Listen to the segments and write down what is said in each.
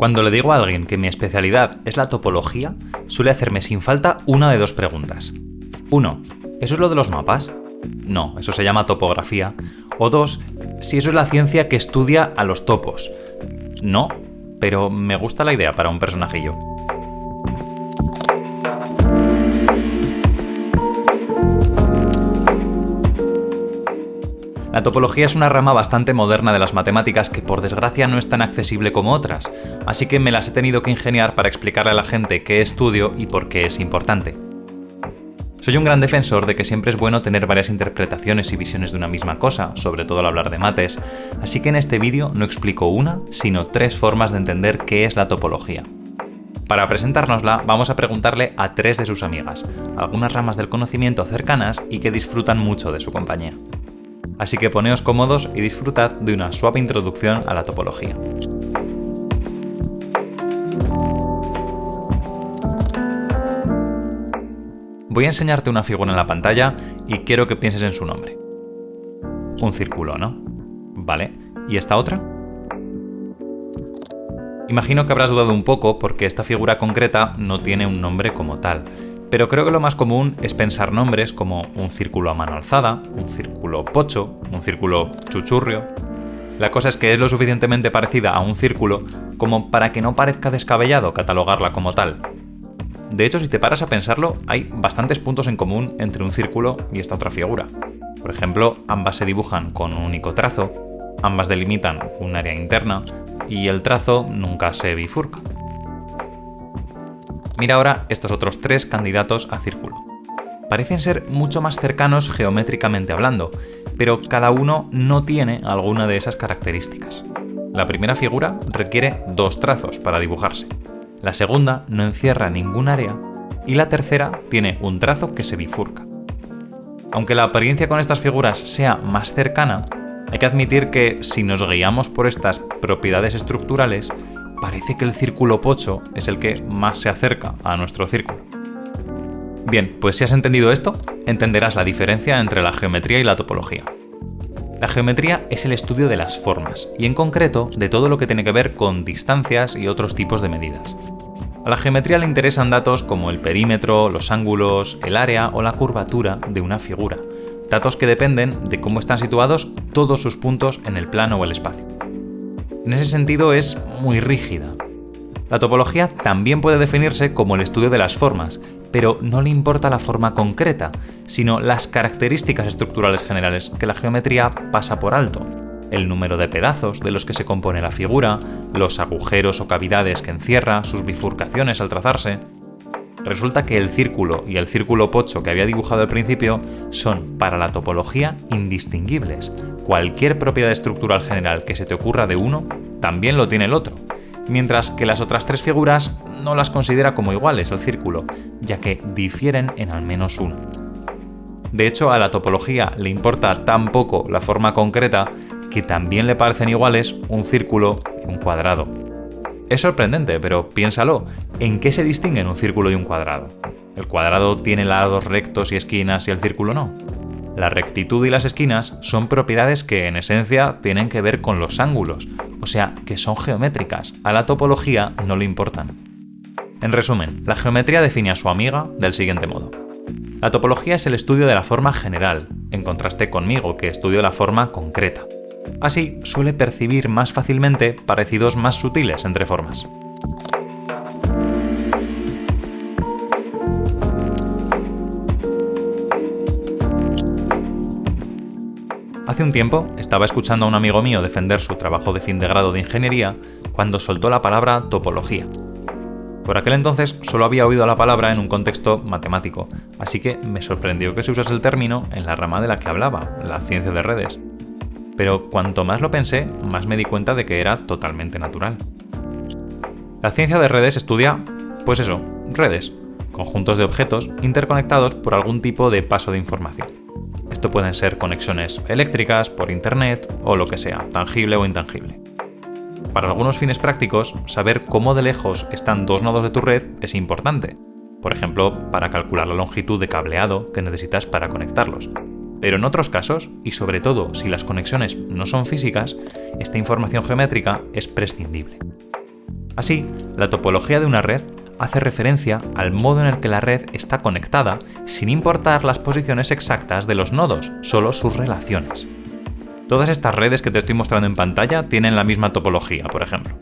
Cuando le digo a alguien que mi especialidad es la topología, suele hacerme sin falta una de dos preguntas. 1. ¿Eso es lo de los mapas? No, eso se llama topografía. O 2. Si eso es la ciencia que estudia a los topos. No, pero me gusta la idea para un personajillo. La topología es una rama bastante moderna de las matemáticas que por desgracia no es tan accesible como otras, así que me las he tenido que ingeniar para explicarle a la gente qué estudio y por qué es importante. Soy un gran defensor de que siempre es bueno tener varias interpretaciones y visiones de una misma cosa, sobre todo al hablar de mates, así que en este vídeo no explico una, sino 3 formas de entender qué es la topología. Para presentárnosla, vamos a preguntarle a 3 de sus amigas, algunas ramas del conocimiento cercanas y que disfrutan mucho de su compañía. Así que poneos cómodos y disfrutad de una suave introducción a la topología. Voy a enseñarte una figura en la pantalla y quiero que pienses en su nombre. Un círculo, ¿no? Vale, ¿y esta otra? Imagino que habrás dudado un poco porque esta figura concreta no tiene un nombre como tal, pero creo que lo más común es pensar nombres como un círculo a mano alzada, un círculo pocho, un círculo chuchurrio. La cosa es que es lo suficientemente parecida a un círculo como para que no parezca descabellado catalogarla como tal. De hecho, si te paras a pensarlo, hay bastantes puntos en común entre un círculo y esta otra figura. Por ejemplo, ambas se dibujan con un único trazo, ambas delimitan un área interna y el trazo nunca se bifurca. Mira ahora estos otros 3 candidatos a círculo. Parecen ser mucho más cercanos geométricamente hablando, pero cada uno no tiene alguna de esas características. La primera figura requiere 2 trazos para dibujarse, la segunda no encierra ningún área y la tercera tiene un trazo que se bifurca. Aunque la apariencia con estas figuras sea más cercana, hay que admitir que si nos guiamos por estas propiedades estructurales, parece que el círculo pocho es el que más se acerca a nuestro círculo. Bien, pues si has entendido esto, entenderás la diferencia entre la geometría y la topología. La geometría es el estudio de las formas, y en concreto de todo lo que tiene que ver con distancias y otros tipos de medidas. A la geometría le interesan datos como el perímetro, los ángulos, el área o la curvatura de una figura, datos que dependen de cómo están situados todos sus puntos en el plano o el espacio. En ese sentido es muy rígida. La topología también puede definirse como el estudio de las formas, pero no le importa la forma concreta, sino las características estructurales generales que la geometría pasa por alto. El número de pedazos de los que se compone la figura, los agujeros o cavidades que encierra, sus bifurcaciones al trazarse. Resulta que el círculo y el círculo pocho que había dibujado al principio son, para la topología, indistinguibles. Cualquier propiedad estructural general que se te ocurra de uno, también lo tiene el otro. Mientras que las otras 3 figuras no las considera como iguales al círculo, ya que difieren en al menos uno. De hecho, a la topología le importa tan poco la forma concreta que también le parecen iguales un círculo y un cuadrado. Es sorprendente, pero piénsalo, ¿en qué se distinguen un círculo y un cuadrado? ¿El cuadrado tiene lados rectos y esquinas y el círculo no? La rectitud y las esquinas son propiedades que en esencia tienen que ver con los ángulos, o sea, que son geométricas, a la topología no le importan. En resumen, la geometría define a su amiga del siguiente modo. La topología es el estudio de la forma general, en contraste conmigo que estudio la forma concreta. Así, suele percibir más fácilmente parecidos más sutiles entre formas. Hace un tiempo estaba escuchando a un amigo mío defender su trabajo de fin de grado de ingeniería cuando soltó la palabra topología. Por aquel entonces solo había oído la palabra en un contexto matemático, así que me sorprendió que se usase el término en la rama de la que hablaba, la ciencia de redes. Pero cuanto más lo pensé, más me di cuenta de que era totalmente natural. La ciencia de redes estudia, pues eso, redes, conjuntos de objetos interconectados por algún tipo de paso de información. Esto pueden ser conexiones eléctricas, por internet o lo que sea, tangible o intangible. Para algunos fines prácticos, saber cómo de lejos están 2 nodos de tu red es importante. Por ejemplo, para calcular la longitud de cableado que necesitas para conectarlos. Pero en otros casos, y sobre todo si las conexiones no son físicas, esta información geométrica es prescindible. Así, la topología de una red hace referencia al modo en el que la red está conectada sin importar las posiciones exactas de los nodos, solo sus relaciones. Todas estas redes que te estoy mostrando en pantalla tienen la misma topología, por ejemplo.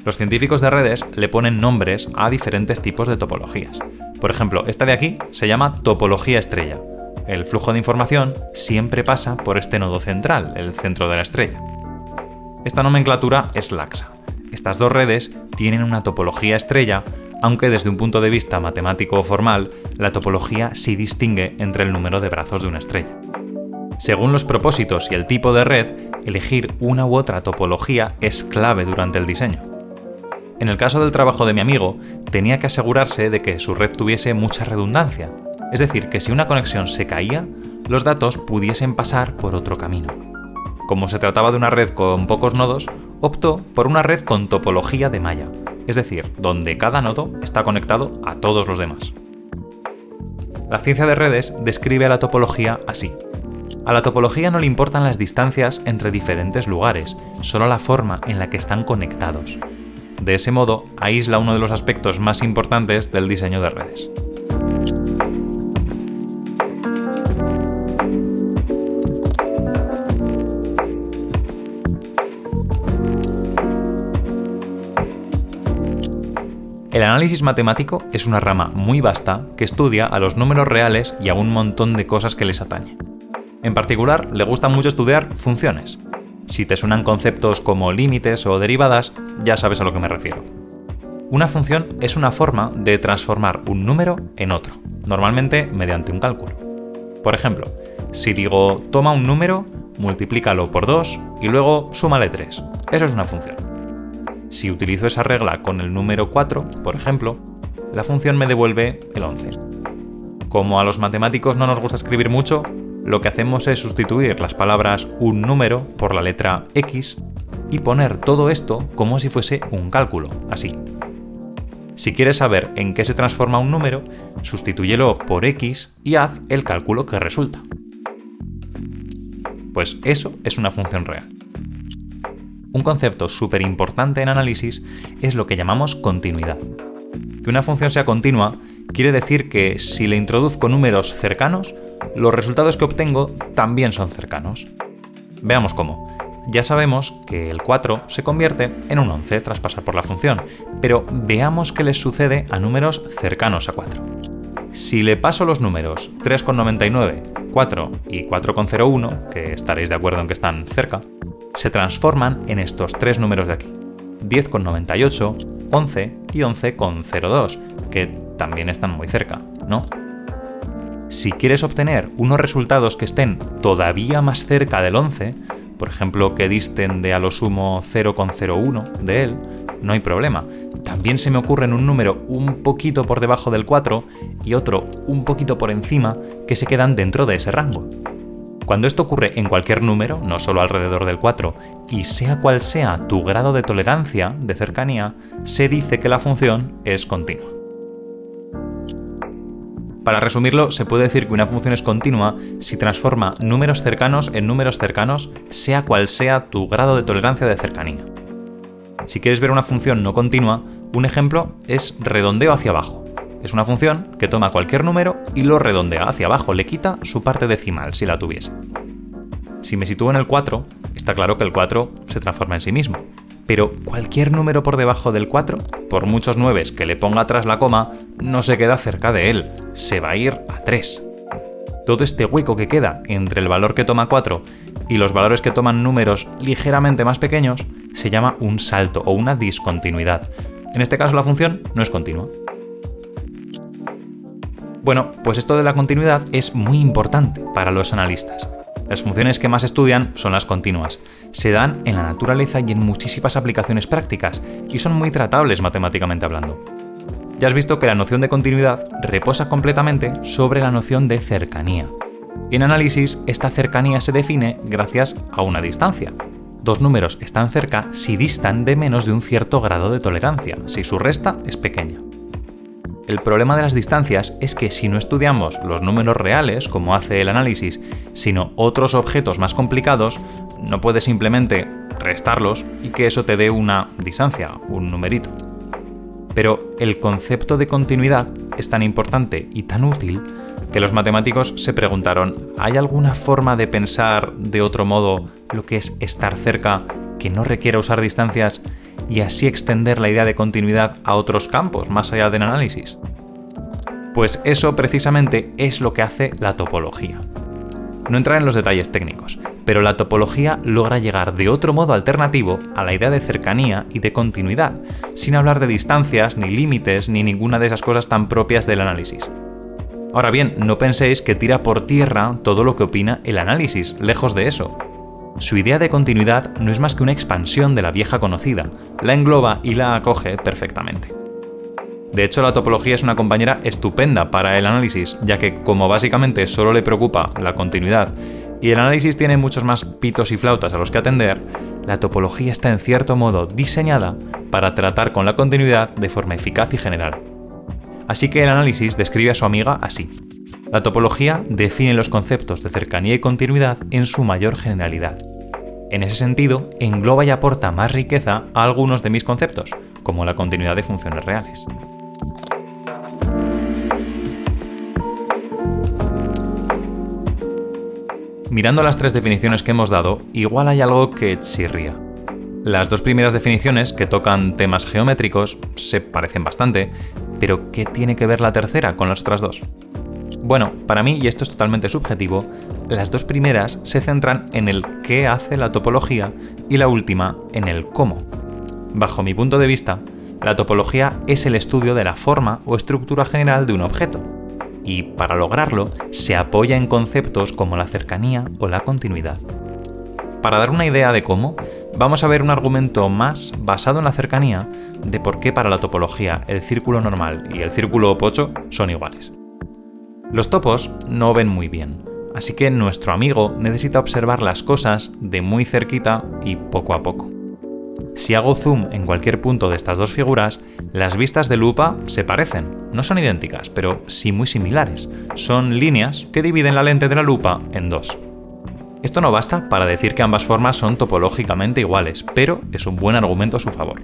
Los científicos de redes le ponen nombres a diferentes tipos de topologías. Por ejemplo, esta de aquí se llama topología estrella. El flujo de información siempre pasa por este nodo central, el centro de la estrella. Esta nomenclatura es laxa. Estas dos redes tienen una topología estrella, aunque desde un punto de vista matemático o formal, la topología sí distingue entre el número de brazos de una estrella. Según los propósitos y el tipo de red, elegir una u otra topología es clave durante el diseño. En el caso del trabajo de mi amigo, tenía que asegurarse de que su red tuviese mucha redundancia, es decir, que si una conexión se caía, los datos pudiesen pasar por otro camino. Como se trataba de una red con pocos nodos, optó por una red con topología de malla, es decir, donde cada nodo está conectado a todos los demás. La ciencia de redes describe a la topología así. A la topología no le importan las distancias entre diferentes lugares, solo la forma en la que están conectados. De ese modo, aísla uno de los aspectos más importantes del diseño de redes. El análisis matemático es una rama muy vasta que estudia a los números reales y a un montón de cosas que les atañe. En particular, le gusta mucho estudiar funciones. Si te suenan conceptos como límites o derivadas, ya sabes a lo que me refiero. Una función es una forma de transformar un número en otro, normalmente mediante un cálculo. Por ejemplo, si digo toma un número, multiplícalo por 2 y luego súmale 3. Eso es una función. Si utilizo esa regla con el número 4, por ejemplo, la función me devuelve el 11. Como a los matemáticos no nos gusta escribir mucho, lo que hacemos es sustituir las palabras un número por la letra X y poner todo esto como si fuese un cálculo, así. Si quieres saber en qué se transforma un número, sustitúyelo por X y haz el cálculo que resulta. Pues eso es una función real. Un concepto súper importante en análisis es lo que llamamos continuidad. Que una función sea continua quiere decir que si le introduzco números cercanos, los resultados que obtengo también son cercanos. Veamos cómo. Ya sabemos que el 4 se convierte en un 11 tras pasar por la función, pero veamos qué les sucede a números cercanos a 4. Si le paso los números 3,99, 4 y 4,01, que estaréis de acuerdo en que están cerca, se transforman en estos tres números de aquí, 10,98, 11 y 11,02, que también están muy cerca, ¿no? Si quieres obtener unos resultados que estén todavía más cerca del 11, por ejemplo que disten de a lo sumo 0,01 de él, no hay problema. También se me ocurren un número un poquito por debajo del 4 y otro un poquito por encima que se quedan dentro de ese rango. Cuando esto ocurre en cualquier número, no solo alrededor del 4, y sea cual sea tu grado de tolerancia, de cercanía, se dice que la función es continua. Para resumirlo, se puede decir que una función es continua si transforma números cercanos en números cercanos, sea cual sea tu grado de tolerancia de cercanía. Si quieres ver una función no continua, un ejemplo es redondeo hacia abajo. Es una función que toma cualquier número y lo redondea hacia abajo, le quita su parte decimal si la tuviese. Si me sitúo en el 4, está claro que el 4 se transforma en sí mismo. Pero cualquier número por debajo del 4, por muchos 9 que le ponga tras la coma, no se queda cerca de él, se va a ir a 3. Todo este hueco que queda entre el valor que toma 4 y los valores que toman números ligeramente más pequeños se llama un salto o una discontinuidad. En este caso la función no es continua. Bueno, pues esto de la continuidad es muy importante para los analistas. Las funciones que más estudian son las continuas. Se dan en la naturaleza y en muchísimas aplicaciones prácticas, y son muy tratables matemáticamente hablando. Ya has visto que la noción de continuidad reposa completamente sobre la noción de cercanía. Y en análisis, esta cercanía se define gracias a una distancia. Dos números están cerca si distan de menos de un cierto grado de tolerancia, si su resta es pequeña. el problema de las distancias es que si no estudiamos los números reales, como hace el análisis, sino otros objetos más complicados, no puedes simplemente restarlos y que eso te dé una distancia, un numerito. Pero el concepto de continuidad es tan importante y tan útil que los matemáticos se preguntaron, ¿hay alguna forma de pensar de otro modo lo que es estar cerca que no requiera usar distancias y así extender la idea de continuidad a otros campos más allá del análisis? Pues eso precisamente es lo que hace la topología. No entraré en los detalles técnicos, pero la topología logra llegar de otro modo alternativo a la idea de cercanía y de continuidad, sin hablar de distancias, ni límites, ni ninguna de esas cosas tan propias del análisis. Ahora bien, no penséis que tira por tierra todo lo que opina el análisis, lejos de eso. Su idea de continuidad no es más que una expansión de la vieja conocida, la engloba y la acoge perfectamente. De hecho, la topología es una compañera estupenda para el análisis, ya que como básicamente solo le preocupa la continuidad y el análisis tiene muchos más pitos y flautas a los que atender, la topología está en cierto modo diseñada para tratar con la continuidad de forma eficaz y general. Así que el análisis describe a su amiga así. La topología define los conceptos de cercanía y continuidad en su mayor generalidad. En ese sentido, engloba y aporta más riqueza a algunos de mis conceptos, como la continuidad de funciones reales. Mirando las tres definiciones que hemos dado, igual hay algo que chirría. Las dos primeras definiciones, que tocan temas geométricos, se parecen bastante, pero ¿qué tiene que ver la tercera con las otras dos? Bueno, para mí, y esto es totalmente subjetivo, las dos primeras se centran en el qué hace la topología y la última en el cómo. Bajo mi punto de vista, la topología es el estudio de la forma o estructura general de un objeto, y para lograrlo se apoya en conceptos como la cercanía o la continuidad. Para dar una idea de cómo, vamos a ver un argumento más basado en la cercanía de por qué para la topología el círculo normal y el círculo pocho son iguales. Los topos no ven muy bien, así que nuestro amigo necesita observar las cosas de muy cerquita y poco a poco. Si hago zoom en cualquier punto de estas dos figuras, las vistas de lupa se parecen. No son idénticas, pero sí muy similares. Son líneas que dividen la lente de la lupa en dos. Esto no basta para decir que ambas formas son topológicamente iguales, pero es un buen argumento a su favor.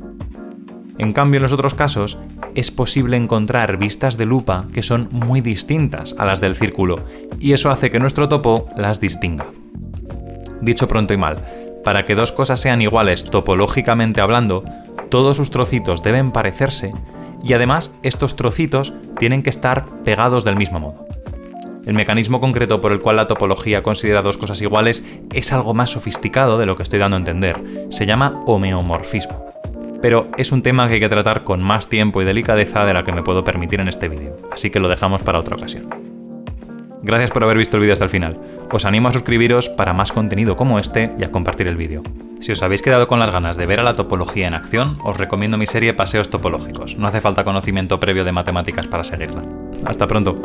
En cambio, en los otros casos, es posible encontrar vistas de lupa que son muy distintas a las del círculo, y eso hace que nuestro topo las distinga. Dicho pronto y mal, para que dos cosas sean iguales topológicamente hablando, todos sus trocitos deben parecerse, y además estos trocitos tienen que estar pegados del mismo modo. El mecanismo concreto por el cual la topología considera dos cosas iguales es algo más sofisticado de lo que estoy dando a entender. Se llama homeomorfismo. Pero es un tema que hay que tratar con más tiempo y delicadeza de la que me puedo permitir en este vídeo, así que lo dejamos para otra ocasión. Gracias por haber visto el vídeo hasta el final. Os animo a suscribiros para más contenido como este y a compartir el vídeo. Si os habéis quedado con las ganas de ver a la topología en acción, os recomiendo mi serie Paseos Topológicos. No hace falta conocimiento previo de matemáticas para seguirla. Hasta pronto.